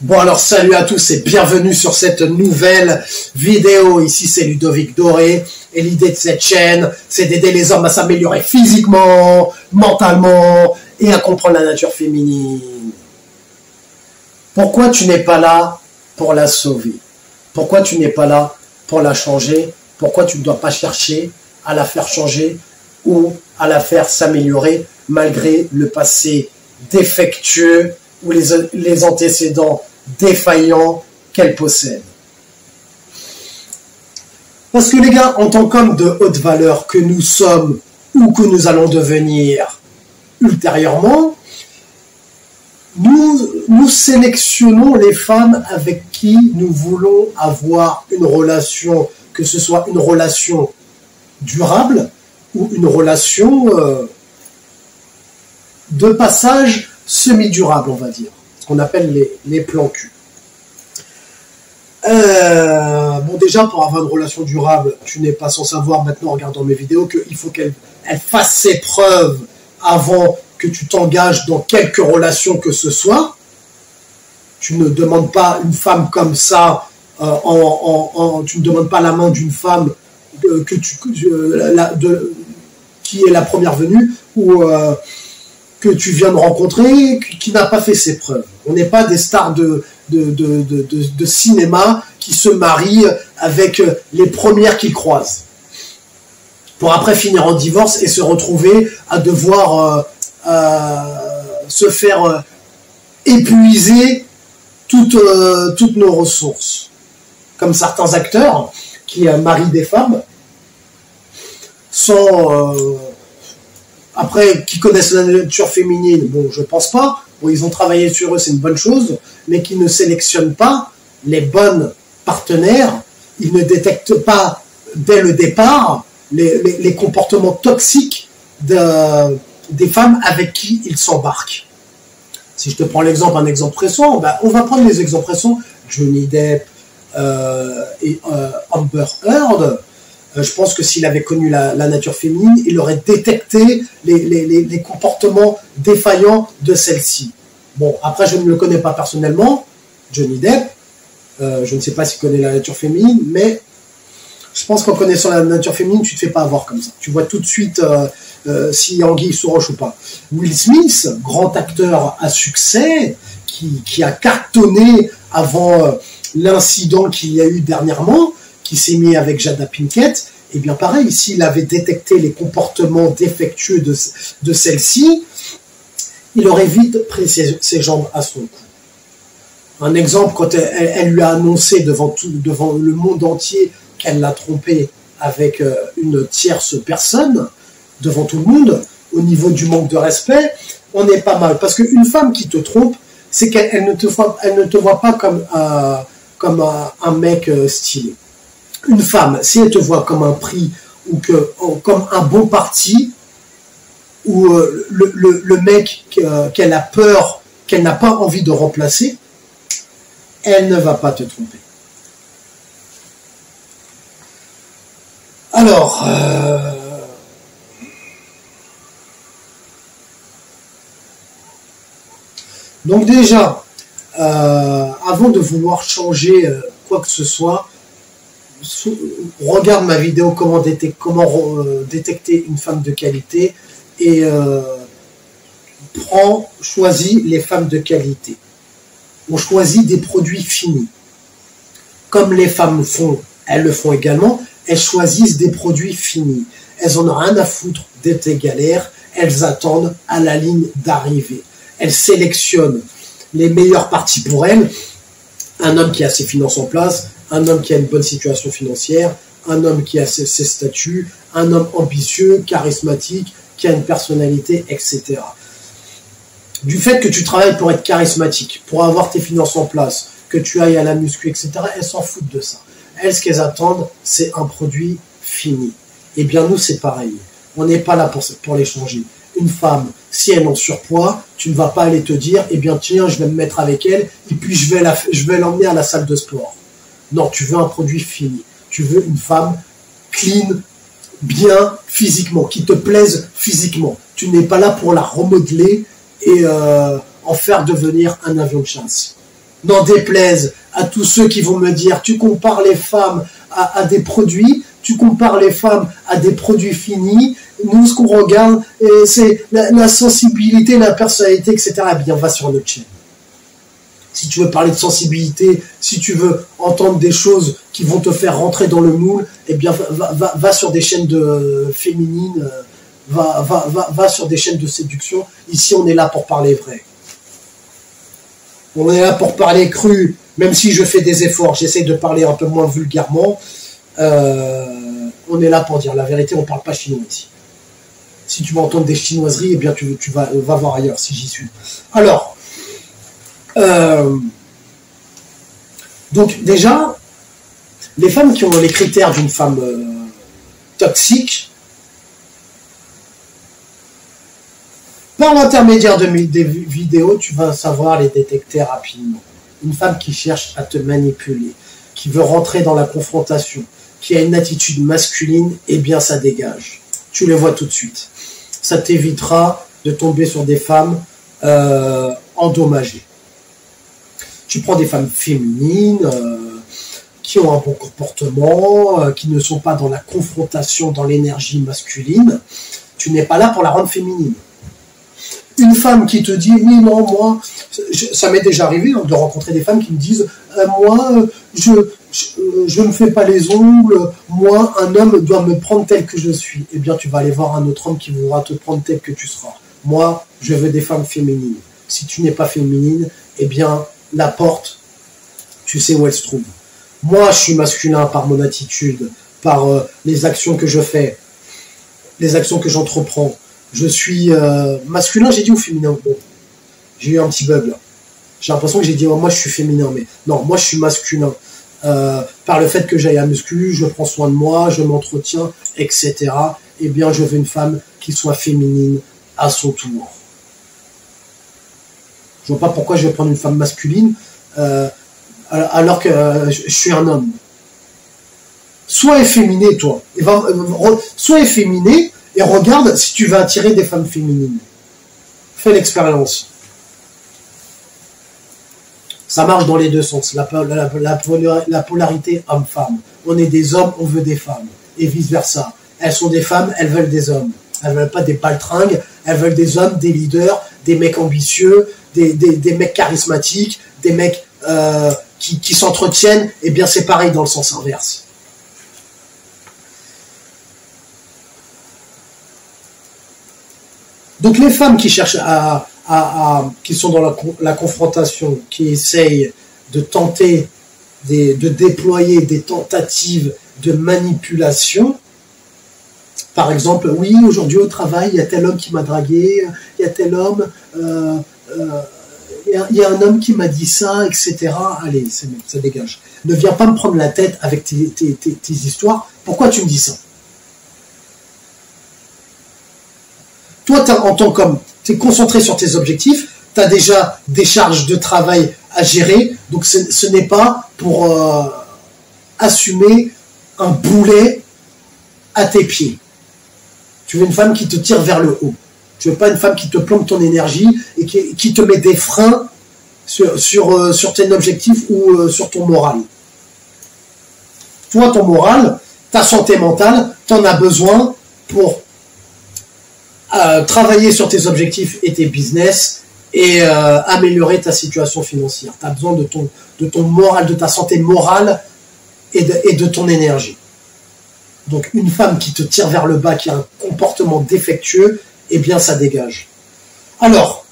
Bon alors salut à tous et bienvenue sur cette nouvelle vidéo. Ici c'est Ludovic Doré et l'idée de cette chaîne c'est d'aider les hommes à s'améliorer physiquement, mentalement et à comprendre la nature féminine. Pourquoi tu n'es pas là pour la sauver? Pourquoi tu n'es pas là pour la changer? Pourquoi tu ne dois pas chercher à la faire changer ou à la faire s'améliorer malgré le passé défectueux ou les antécédents défaillants qu'elle possède? Parce que les gars, en tant qu'hommes de haute valeur que nous sommes ou que nous allons devenir ultérieurement, nous sélectionnons les femmes avec qui nous voulons avoir une relation, que ce soit une relation durable ou une relation de passage semi-durable, on va dire, ce qu'on appelle les plans cul. Bon, déjà, pour avoir une relation durable, tu n'es pas sans savoir maintenant en regardant mes vidéos qu'il faut qu'elle fasse ses preuves avant que tu t'engages dans quelque relation que ce soit. Tu ne demandes pas une femme comme ça, tu ne demandes pas la main d'une femme qui est la première venue ou que tu viens de rencontrer, qui n'a pas fait ses preuves. On n'est pas des stars de cinéma qui se marient avec les premières qu'ils croisent, pour après finir en divorce et se retrouver à devoir se faire épuiser toutes nos ressources. Comme certains acteurs qui marient des femmes sans... après, qui connaissent la nature féminine, bon, je pense pas. Bon, ils ont travaillé sur eux, c'est une bonne chose, mais qui ne sélectionnent pas les bonnes partenaires. Ils ne détectent pas, dès le départ, les comportements toxiques des femmes avec qui ils s'embarquent. Si je te prends l'exemple, un exemple récent, ben, on va prendre les exemples récents, Johnny Depp et Amber Heard. Je pense que s'il avait connu la nature féminine, il aurait détecté les comportements défaillants de celle-ci. Bon, après, je ne le connais pas personnellement, Johnny Depp. Je ne sais pas s'il connaît la nature féminine, mais je pense qu'en connaissant la nature féminine, tu ne te fais pas avoir comme ça. Tu vois tout de suite si Anguille sous roche ou pas. Will Smith, grand acteur à succès, qui a cartonné avant l'incident qu'il y a eu dernièrement, qui s'est mis avec Jada Pinkett, et bien pareil, s'il avait détecté les comportements défectueux de celle-ci, il aurait vite pris ses jambes à son cou. Un exemple, quand elle lui a annoncé devant le monde entier qu'elle l'a trompé avec une tierce personne, devant tout le monde, au niveau du manque de respect, on est pas mal. Parce qu'une femme qui te trompe, c'est qu'elle ne te voit pas comme un mec stylé. Une femme, si elle te voit comme un prix ou comme un bon parti, ou le mec qu'elle a peur, qu'elle n'a pas envie de remplacer, elle ne va pas te tromper. Alors, donc déjà, avant de vouloir changer quoi que ce soit, regarde ma vidéo comment détecter une femme de qualité et choisis les femmes de qualité. On choisit des produits finis. Comme les femmes font, elles le font également, elles choisissent des produits finis. Elles en ont rien à foutre de tes galères, elles attendent à la ligne d'arrivée. Elles sélectionnent les meilleures parties pour elles. Un homme qui a ses finances en place, un homme qui a une bonne situation financière, un homme qui a ses statuts, un homme ambitieux, charismatique, qui a une personnalité, etc. Du fait que tu travailles pour être charismatique, pour avoir tes finances en place, que tu ailles à la muscu, etc., elles s'en foutent de ça. Elles, ce qu'elles attendent, c'est un produit fini. Eh bien, nous, c'est pareil. On n'est pas là pour les changer. Une femme, si elle est en surpoids, tu ne vas pas aller te dire, eh bien, tiens, je vais me mettre avec elle, et puis je vais l'emmener à la salle de sport. Non, tu veux un produit fini. Tu veux une femme clean, bien physiquement, qui te plaise physiquement. Tu n'es pas là pour la remodeler et en faire devenir un avion de chasse. N'en déplaise à tous ceux qui vont me dire, tu compares les femmes à des produits, tu compares les femmes à des produits finis. Nous, ce qu'on regarde, c'est la sensibilité, la personnalité, etc. Eh bien, va sur notre chaîne. Si tu veux parler de sensibilité, si tu veux entendre des choses qui vont te faire rentrer dans le moule, eh bien, va sur des chaînes féminines, va sur des chaînes de séduction. Ici, on est là pour parler vrai. On est là pour parler cru, même si je fais des efforts, j'essaie de parler un peu moins vulgairement. On est là pour dire la vérité, on ne parle pas chinois ici. Si tu veux entendre des chinoiseries, eh bien tu vas voir ailleurs si j'y suis. Alors, donc déjà, les femmes qui ont les critères d'une femme toxique, par l'intermédiaire des vidéos, tu vas savoir les détecter rapidement. Une femme qui cherche à te manipuler, qui veut rentrer dans la confrontation, qui a une attitude masculine, eh bien ça dégage. Tu les vois tout de suite. Ça t'évitera de tomber sur des femmes endommagées. Tu prends des femmes féminines qui ont un bon comportement, qui ne sont pas dans la confrontation, dans l'énergie masculine. Tu n'es pas là pour la rendre féminine. Une femme qui te dit « Oui, non, moi... » Ça m'est déjà arrivé de rencontrer des femmes qui me disent « Moi, je ne fais pas les ongles. Moi, un homme doit me prendre tel que je suis. » Eh bien, tu vas aller voir un autre homme qui voudra te prendre tel que tu seras. Moi, je veux des femmes féminines. Si tu n'es pas féminine, eh bien, la porte, tu sais où elle se trouve. Moi, je suis masculin par mon attitude, par les actions que je fais, les actions que j'entreprends. Je suis masculin, j'ai dit, ou féminin? Bon, j'ai eu un petit bug là. J'ai l'impression que j'ai dit, oh, moi je suis féminin, mais non, moi je suis masculin. Par le fait que j'aille à muscu, je prends soin de moi, je m'entretiens, etc. Eh bien, je veux une femme qui soit féminine à son tour. Je vois pas pourquoi je vais prendre une femme masculine alors que je suis un homme. Sois efféminé, toi. Sois efféminé et regarde si tu vas attirer des femmes féminines. Fais l'expérience. Ça marche dans les deux sens. La polarité homme-femme. On est des hommes, on veut des femmes. Et vice-versa. Elles sont des femmes, elles veulent des hommes. Elles veulent pas des baltringues, elles veulent des hommes, des leaders, des mecs ambitieux, des mecs charismatiques, des mecs qui s'entretiennent. Et bien c'est pareil dans le sens inverse. Donc les femmes qui cherchent qui sont dans la confrontation, qui essayent de tenter, de déployer des tentatives de manipulation. Par exemple, oui, aujourd'hui au travail, il y a tel homme qui m'a dragué, il y a tel homme, il y a un homme qui m'a dit ça, etc. Allez, c'est bon, ça dégage. Ne viens pas me prendre la tête avec tes histoires. Pourquoi tu me dis ça? Toi, en tant qu'homme, tu es concentré sur tes objectifs, tu as déjà des charges de travail à gérer, donc ce n'est pas pour assumer un boulet à tes pieds. Tu veux une femme qui te tire vers le haut. Tu veux pas une femme qui te plombe ton énergie et qui te met des freins sur tes objectifs ou sur ton moral. Toi, ton moral, ta santé mentale, tu en as besoin pour travailler sur tes objectifs et tes business et améliorer ta situation financière. Tu as besoin de ton moral, de ta santé morale et de ton énergie. Donc une femme qui te tire vers le bas, qui a un comportement défectueux, eh bien ça dégage. Alors,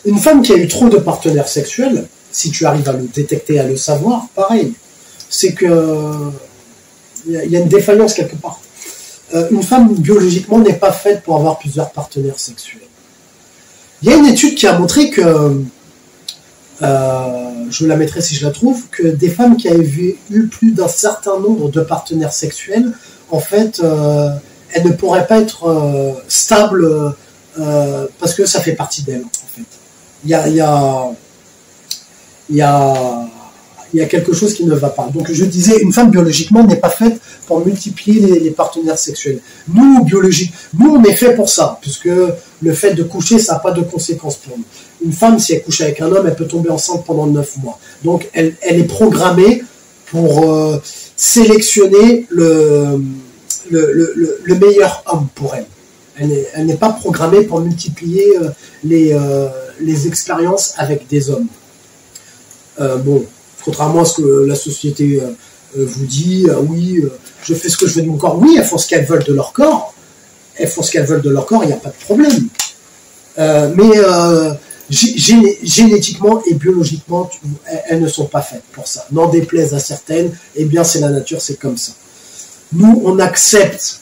une femme qui a eu trop de partenaires sexuels, si tu arrives à le détecter, à le savoir, pareil, c'est que il y a une défaillance quelque part. Une femme biologiquement n'est pas faite pour avoir plusieurs partenaires sexuels. Il y a une étude qui a montré que, je la mettrai si je la trouve, que des femmes qui avaient eu plus d'un certain nombre de partenaires sexuels, en fait, elles ne pourraient pas être stables parce que ça fait partie d'elles, en fait. Il y a il y a quelque chose qui ne va pas. Donc je disais, une femme biologiquement n'est pas faite pour multiplier les partenaires sexuels. Nous, nous on est fait pour ça, puisque le fait de coucher, ça n'a pas de conséquences pour nous. Une femme, si elle couche avec un homme, elle peut tomber enceinte pendant 9 mois. Donc elle est programmée pour sélectionner le meilleur homme pour elle. Elle n'est pas programmée pour multiplier les expériences avec des hommes. Bon, contrairement à ce que la société vous dit, oui, je fais ce que je veux de mon corps. Oui, elles font ce qu'elles veulent de leur corps. Elles font ce qu'elles veulent de leur corps, il n'y a pas de problème. Mais génétiquement et biologiquement, elles ne sont pas faites pour ça. N'en déplaise à certaines, eh bien c'est la nature, c'est comme ça. Nous, on accepte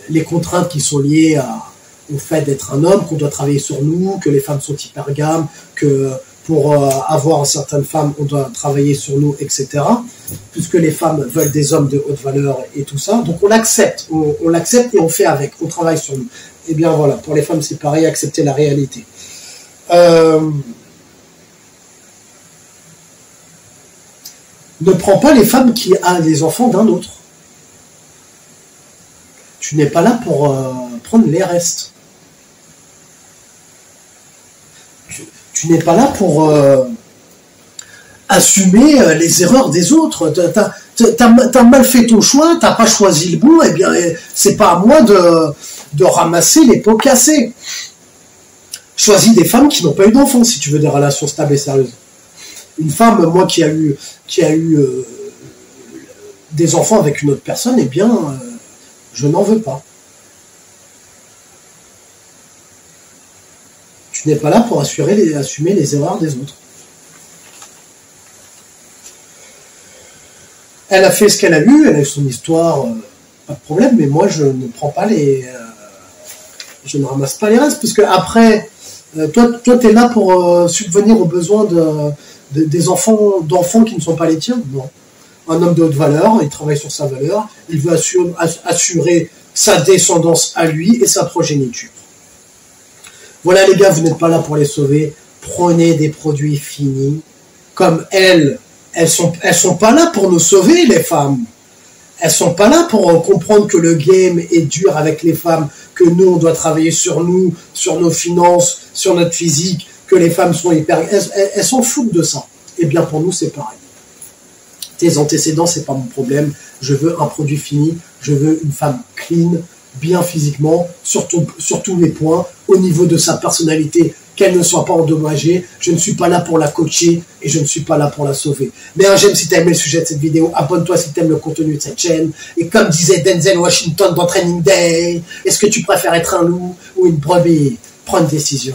les contraintes qui sont liées au fait d'être un homme, qu'on doit travailler sur nous, que les femmes sont hypergames, que pour avoir certaines femmes, on doit travailler sur nous, etc. Puisque les femmes veulent des hommes de haute valeur et tout ça. Donc on l'accepte, on l'accepte et on fait avec, on travaille sur nous. Eh bien voilà, pour les femmes c'est pareil, accepter la réalité. Ne prends pas les femmes qui ont les enfants d'un autre. Tu n'es pas là pour prendre les restes. Tu n'es pas là pour assumer les erreurs des autres. T'as mal fait ton choix, t'as pas choisi le bon, eh bien c'est pas à moi de ramasser les pots cassés. Choisis des femmes qui n'ont pas eu d'enfants si tu veux des relations stables et sérieuses. Une femme, moi, qui a eu des enfants avec une autre personne, eh bien, je n'en veux pas. Tu n'es pas là pour assumer les erreurs des autres. Elle a fait ce qu'elle a eu, elle a eu son histoire, pas de problème, mais moi, je ne prends pas je ne ramasse pas les restes, parce que après, toi tu es là pour subvenir aux besoins d'enfants qui ne sont pas les tiens. Non. Un homme de haute valeur, il travaille sur sa valeur, il veut assurer sa descendance à lui et sa progéniture. Voilà les gars, vous n'êtes pas là pour les sauver, prenez des produits finis, comme elles sont pas là pour nous sauver les femmes. Elles sont pas là pour comprendre que le game est dur avec les femmes, que nous on doit travailler sur nous, sur nos finances, sur notre physique, que les femmes sont hyper... Elles s'en foutent de ça. Et bien pour nous c'est pareil. Tes antécédents c'est pas mon problème. Je veux un produit fini. Je veux une femme clean, bien physiquement, sur tous les points, au niveau de sa personnalité, qu'elle ne soit pas endommagée. Je ne suis pas là pour la coacher et je ne suis pas là pour la sauver. Mets un j'aime si tu as aimé le sujet de cette vidéo, abonne-toi si tu aimes le contenu de cette chaîne. Et comme disait Denzel Washington dans Training Day, est-ce que tu préfères être un loup ou une brebis? Prends une décision.